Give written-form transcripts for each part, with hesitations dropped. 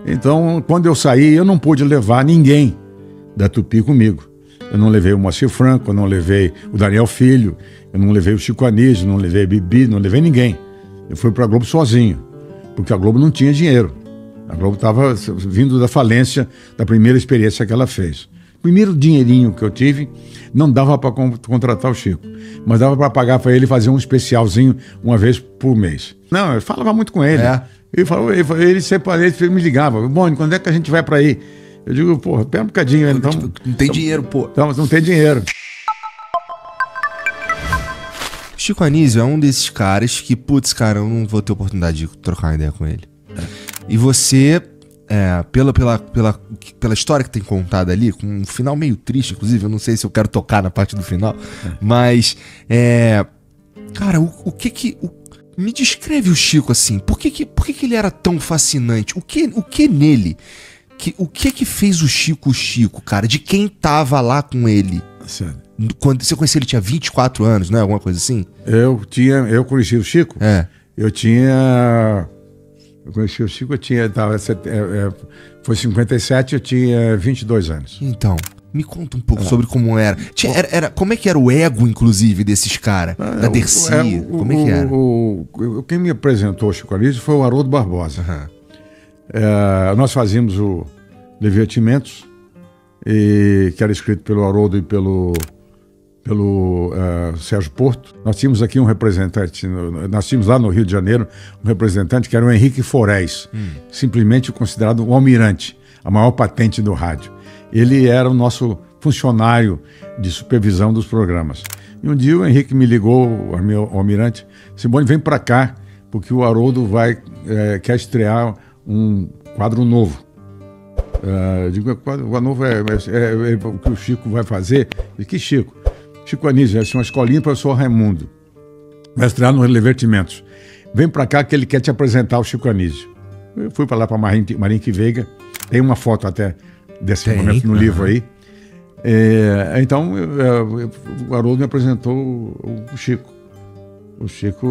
Então, quando eu saí, eu não pude levar ninguém da Tupi comigo. Eu não levei o Moacir Franco, eu não levei o Daniel Filho, eu não levei o Chico Anísio, não levei a Bibi, não levei ninguém. Eu fui para a Globo sozinho, porque a Globo não tinha dinheiro. A Globo estava vindo da falência da primeira experiência que ela fez. O primeiro dinheirinho que eu tive não dava para contratar o Chico, mas dava para pagar para ele fazer um especialzinho uma vez por mês. Não, eu falava muito com ele. Ele sempre me ligava: Boni, quando é que a gente vai para aí? Eu digo: pô, pera um bocadinho. Então, não tem dinheiro, pô. Então, não tem dinheiro. Chico Anísio é um desses caras que, putz, cara, eu não vou ter oportunidade de trocar uma ideia com ele. E você, pela história que tem contada ali, com um final meio triste, inclusive, eu não sei se eu quero tocar na parte do final, mas, cara, me descreve o Chico assim, por que ele era tão fascinante? O que nele? O que fez o Chico, cara? De quem tava lá com ele? Sério. Quando você conhecia ele, tinha 24 anos, né? Alguma coisa assim? Eu conheci o Chico. Eu conheci o Chico, foi 57, eu tinha 22 anos. Então, me conta um pouco sobre como era. Como é que era o ego, inclusive, desses caras? Da Dercy? Como é que era? Quem me apresentou o Chico Anísio foi o Haroldo Barbosa. Nós fazíamos o Divertimentos, que era escrito pelo Haroldo e pelo Sérgio Porto. Nós tínhamos aqui um representante, nós tínhamos lá no Rio de Janeiro um representante que era o Henrique Forés, simplesmente considerado um almirante, a maior patente do rádio. Ele era o nosso funcionário de supervisão dos programas. E um dia o Henrique me ligou, o almirante, disse: Boni, vem para cá, porque o Haroldo quer estrear um quadro novo. Eu digo: o quadro novo é o que o Chico vai fazer? Eu disse: que Chico? Chico Anísio, vai ser uma escolinha para o professor Raimundo. Vai estrear no Divertimentos. Vem para cá que ele quer te apresentar o Chico Anísio. Eu fui para lá, para Marinque Veiga. Tem uma foto até desse momento no livro aí. Então, o Haroldo me apresentou o Chico. O Chico,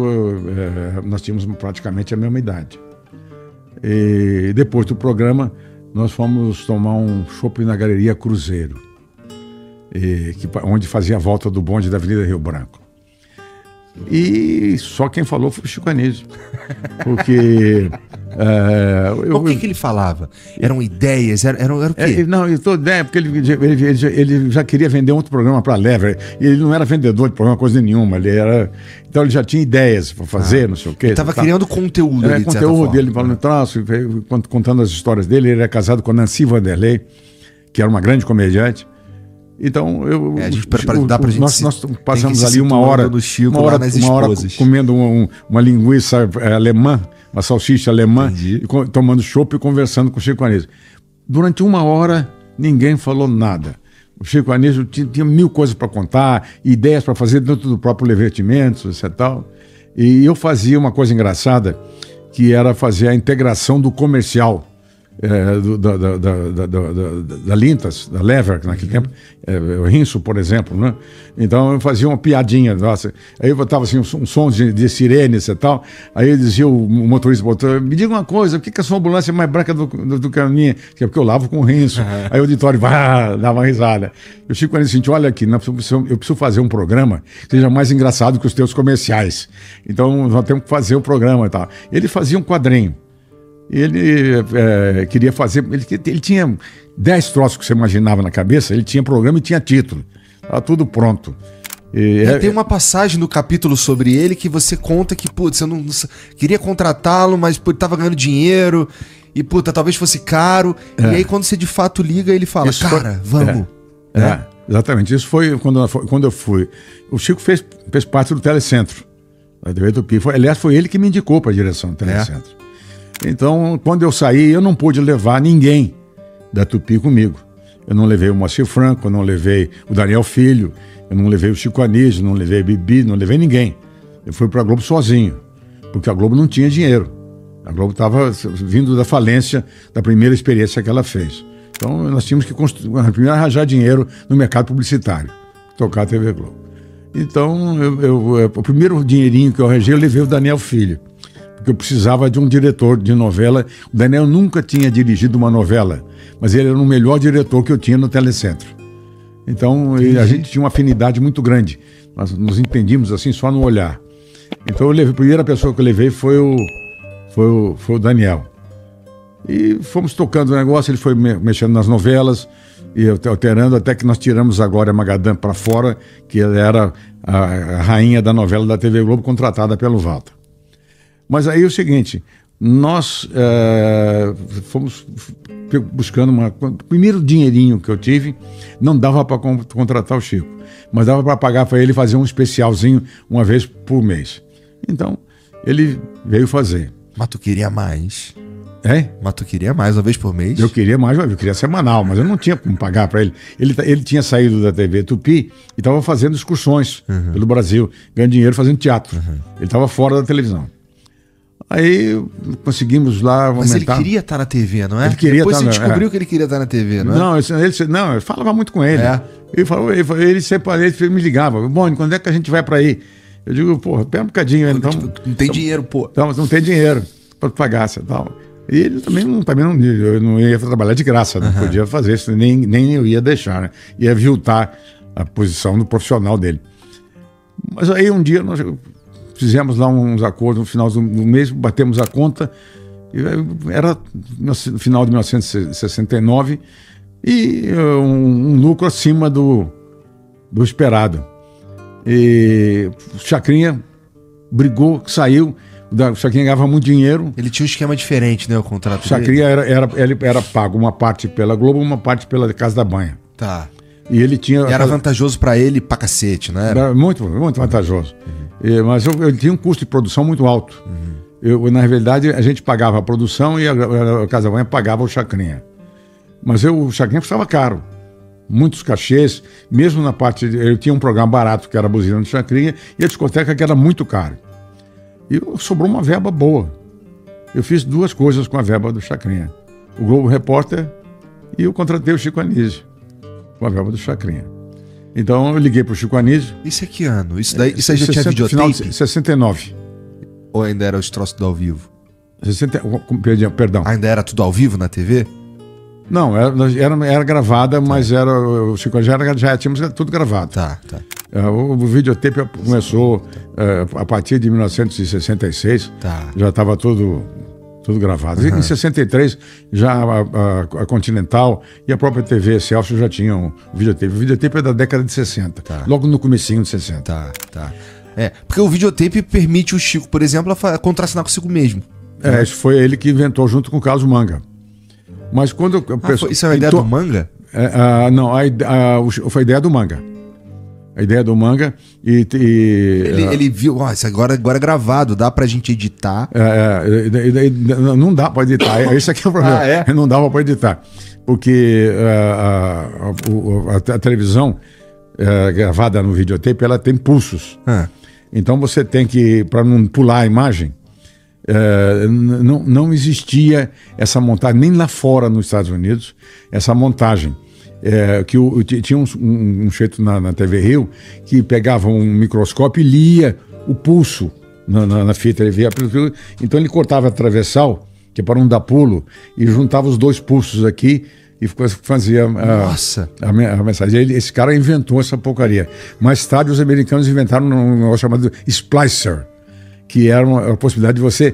nós tínhamos praticamente a mesma idade. E depois do programa, nós fomos tomar um chopp na Galeria Cruzeiro, onde fazia a volta do bonde da Avenida Rio Branco. E só quem falou foi o Chico Anísio. Porque... o que ele falava? Eram ideias? Era o quê? Porque ele já queria vender outro programa para a Lever. E ele não era vendedor de programa, coisa nenhuma. Então ele já tinha ideias para fazer, não sei o quê. Ele estava criando conteúdo ali, de certa conteúdo forma. dele, falando traço, contando as histórias dele. Ele era casado com a Nancy Vanderlei, que era uma grande comediante. Então, nós passamos ali uma hora comendo uma linguiça alemã, uma salsicha alemã, tomando chopp e conversando com o Chico Anísio. Durante uma hora, ninguém falou nada. O Chico Anísio tinha mil coisas para contar, ideias para fazer dentro do próprio Divertimentos, etc. Tal. E eu fazia uma coisa engraçada, que era fazer a integração do comercial. Da Lintas, da Lever, naquele tempo, o Rinso, por exemplo, né? Então eu fazia uma piadinha, nossa. Aí eu botava assim, um som de sirenes e tal. Aí eu dizia, o motorista botou: me diga uma coisa, por que a sua ambulância é mais branca do que a minha? Que é porque eu lavo com o Rinso. Aí o auditório dava uma risada. Eu fico com ele assim: olha aqui, eu preciso fazer um programa que seja mais engraçado que os teus comerciais. Então nós temos que fazer o programa e tal. Ele fazia um quadrinho. Ele queria fazer... Ele tinha 10 troços que você imaginava na cabeça. Ele tinha programa e tinha título. Estava tudo pronto. Tem uma passagem no capítulo sobre ele que você conta que, putz, eu não queria contratá-lo, mas estava ganhando dinheiro e, puta, talvez fosse caro. E aí, quando você de fato liga, ele fala: cara, vamos. Exatamente. Isso foi quando eu fui. O Chico fez parte do Telecentro. Aliás, foi ele que me indicou para a direção do Telecentro. Então, quando eu saí, eu não pude levar ninguém da Tupi comigo. Eu não levei o Moacir Franco, eu não levei o Daniel Filho, eu não levei o Chico Anísio, não levei a Bibi, não levei ninguém. Eu fui para a Globo sozinho, porque a Globo não tinha dinheiro. A Globo estava vindo da falência da primeira experiência que ela fez. Então, nós tínhamos que primeiro arranjar dinheiro no mercado publicitário, tocar a TV Globo. Então, o primeiro dinheirinho que eu arranjei, eu levei o Daniel Filho. porque eu precisava de um diretor de novela. O Daniel nunca tinha dirigido uma novela, mas ele era o melhor diretor que eu tinha no Telecentro. Então a gente tinha uma afinidade muito grande. Nós nos entendíamos assim só no olhar. Então a primeira pessoa que eu levei foi o Daniel. E fomos tocando o negócio, ele foi mexendo nas novelas e alterando, até que nós tiramos a Glória Magadã para fora, que ela era a rainha da novela da TV Globo, contratada pelo Walter. Mas aí é o seguinte, nós fomos buscando o primeiro dinheirinho que eu tive, não dava para contratar o Chico, mas dava para pagar para ele fazer um especialzinho uma vez por mês. Então, ele veio fazer. Mas tu queria mais. É? Mas tu queria mais uma vez por mês? Eu queria mais, eu queria semanal, mas eu não tinha como pagar para ele. Ele tinha saído da TV Tupi e estava fazendo excursões pelo Brasil, ganhando dinheiro fazendo teatro. Ele estava fora da televisão. Aí conseguimos lá aumentar. Mas ele queria estar na TV, não é? Ele queria Depois estar, você descobriu que ele queria estar na TV, não é? Não, eu falava muito com ele. É. Ele sempre me ligava. Bom, quando é que a gente vai para aí? Eu digo, porra, pera um bocadinho. Então, não tem dinheiro, pô. Então, não tem dinheiro para pagar e tal. E ele também eu não ia trabalhar de graça, não podia fazer isso, nem eu ia deixar, né? Ia aviltar a posição do profissional dele. Mas aí um dia nós fizemos lá uns acordos no final do mês, batemos a conta, era no final de 1969, e um lucro acima do esperado. E o Chacrinha brigou, saiu. O Chacrinha ganhava muito dinheiro. Ele tinha um esquema diferente, né? O contrato dele. O Chacrinha era pago uma parte pela Globo, uma parte pela Casa da Banha. Tá. E ele tinha. E era vantajoso pra ele pra cacete, né? Era muito, muito vantajoso. Mas ele tinha um custo de produção muito alto. Na realidade, a gente pagava a produção e a Casa da Banha pagava o Chacrinha. Mas o Chacrinha custava caro. Muitos cachês, mesmo na parte. Eu tinha um programa barato que era a Buzina do Chacrinha e a discoteca que era muito caro. E sobrou uma verba boa. Eu fiz duas coisas com a verba do Chacrinha. O Globo Repórter e eu contratei o Chico Anísio com a verba do Chacrinha. Então eu liguei para o Chico Anísio. Isso é que ano? Isso aí já tinha videotape? Final de 69. Ou ainda era os troços tudo ao vivo? Perdão. Ainda era tudo ao vivo na TV? Não, era gravada, mas o Chico já tínhamos tudo gravado. Tá. O videotape começou a partir de 1966, já estava tudo gravado. Em 63, já a Continental e a própria TV Celso já tinham o videotape. O videotape é da década de 60, logo no comecinho de 60. Tá. Porque o videotape permite o Chico, por exemplo, a contracenar consigo mesmo. Isso foi ele que inventou junto com o Carlos Manga. Mas quando isso é uma ideia do Manga? Não, foi a ideia do Manga. A ideia do Manga ele viu, isso agora é gravado, dá pra gente editar. Não dá pra editar, esse aqui é o problema. Não dava pra editar. Porque a televisão gravada no videotape, ela tem pulsos. Então você tem que, para não pular a imagem, não existia essa montagem, nem lá fora nos Estados Unidos, essa montagem. Tinha um jeito na TV Rio que pegava um microscópio e lia o pulso na fita. Ele via, então ele cortava atravessal, que é para não dar pulo, e juntava os dois pulsos aqui e fazia a mensagem. Esse cara inventou essa porcaria. Mais tarde os americanos inventaram um negócio chamado splicer, que era a possibilidade de você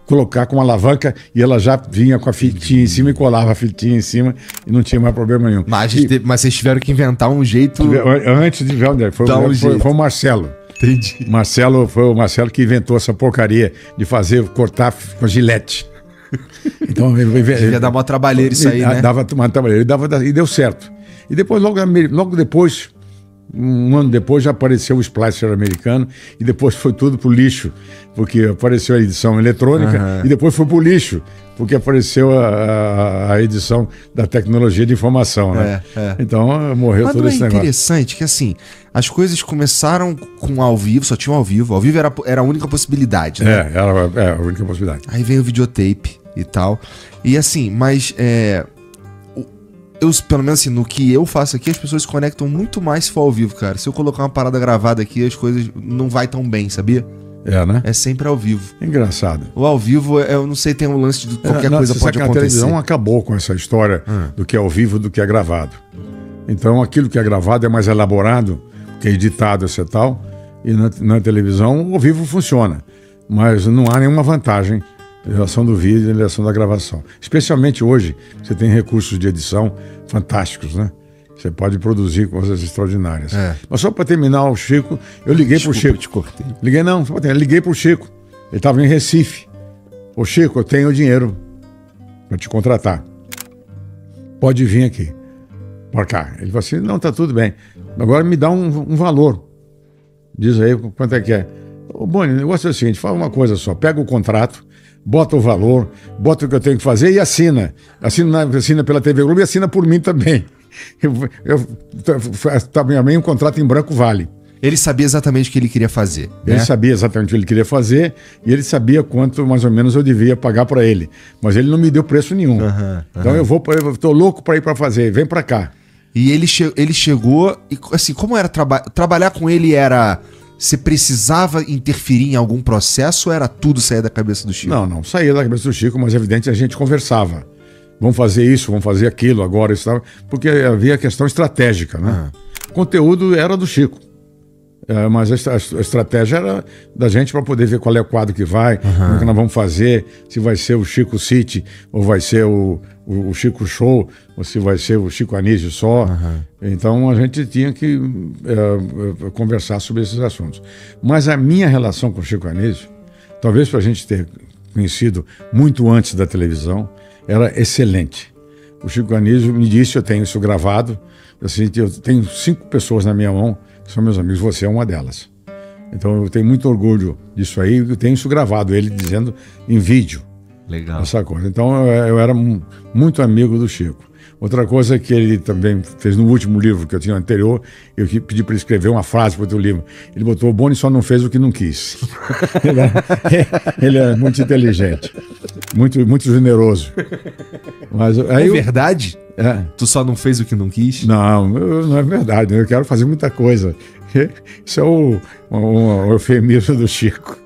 colocar com uma alavanca e ela já vinha com a fitinha em cima e colava a fitinha em cima e não tinha mais problema nenhum. Mas vocês tiveram que inventar um jeito... Antes de ver onde é, foi o Marcelo. Entendi. Foi o Marcelo que inventou essa porcaria de cortar com gilete. Então, devia dar uma trabalheira isso aí, né? Dava uma trabalheira, e deu certo. E depois, logo depois, um ano depois, já apareceu o Splicer americano e depois foi tudo pro lixo, porque apareceu a edição eletrônica e depois foi pro lixo, porque apareceu a edição da tecnologia de informação, né? Então morreu todo esse negócio. É interessante que assim, as coisas começaram com ao vivo, só tinha ao vivo era a única possibilidade, né? Era a única possibilidade. Aí veio o videotape e tal, e assim, mas pelo menos assim, no que eu faço aqui, as pessoas se conectam muito mais se for ao vivo, cara. Se eu colocar uma parada gravada aqui, as coisas não vai tão bem, sabia? É, né? É sempre ao vivo. Engraçado. O ao vivo, eu não sei, tem um lance de qualquer coisa pode A acontecer. televisão acabou com essa história do que é ao vivo do que é gravado. Então, aquilo que é gravado é mais elaborado, que é editado, esse tal, e na televisão, o ao vivo funciona. Mas não há nenhuma vantagem em relação do vídeo e em relação da gravação. Especialmente hoje, você tem recursos de edição fantásticos, né? Você pode produzir coisas extraordinárias. Mas só para terminar, o Chico, eu liguei para o Chico. Te cortei. Liguei para o Chico. Ele estava em Recife. Ô Chico, eu tenho dinheiro para te contratar. Pode vir aqui. Por cá. Ele falou assim, não, tá tudo bem. Agora me dá um valor. Diz aí quanto é que é. Ô Boni, o negócio é o seguinte, fala uma coisa só. Pega o contrato, bota o valor, bota o que eu tenho que fazer e assina. Assina pela TV Globo e assina por mim também. Também um contrato em branco vale. Ele sabia exatamente o que ele queria fazer. Ele sabia exatamente o que ele queria fazer e ele sabia quanto mais ou menos eu devia pagar para ele. Mas ele não me deu preço nenhum. Então eu estou louco para ir para fazer, vem para cá. E ele chegou e assim, como era trabalhar com ele era... Você precisava interferir em algum processo ou era tudo sair da cabeça do Chico? Não, saía da cabeça do Chico, mas evidente a gente conversava. Vamos fazer isso, vamos fazer aquilo, agora isso, porque havia a questão estratégica, né? O conteúdo era do Chico, mas a estratégia era da gente para poder ver qual é o quadro que vai, como é que nós vamos fazer, se vai ser o Chico City, ou vai ser o Chico Show, ou se vai ser o Chico Anísio só. Então a gente tinha que conversar sobre esses assuntos. Mas a minha relação com o Chico Anísio, talvez para a gente ter conhecido muito antes da televisão, era excelente. O Chico Anísio me disse, eu tenho isso gravado, assim, eu tenho 5 pessoas na minha mão que são meus amigos, você é uma delas. Então eu tenho muito orgulho disso aí, eu tenho isso gravado, ele dizendo em vídeo. Legal. Essa coisa. Então eu era muito amigo do Chico. Outra coisa que ele também fez no último livro que eu tinha anterior, eu pedi para ele escrever uma frase para o teu livro. Ele botou, o Boni só não fez o que não quis. ele é muito inteligente, muito generoso. Mas, aí verdade? Tu só não fez o que não quis? Não é verdade. Eu quero fazer muita coisa. Isso é o eufemismo do Chico.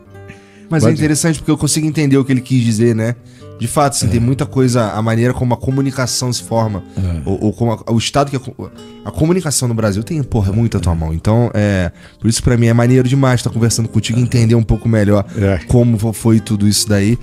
Mas é interessante porque eu consigo entender o que ele quis dizer, né? De fato, assim, tem muita coisa, a maneira como a comunicação se forma, ou como o estado que a comunicação no Brasil tem, muito a tua mão. Então, por isso pra mim é maneiro demais estar conversando contigo e entender um pouco melhor como foi tudo isso daí.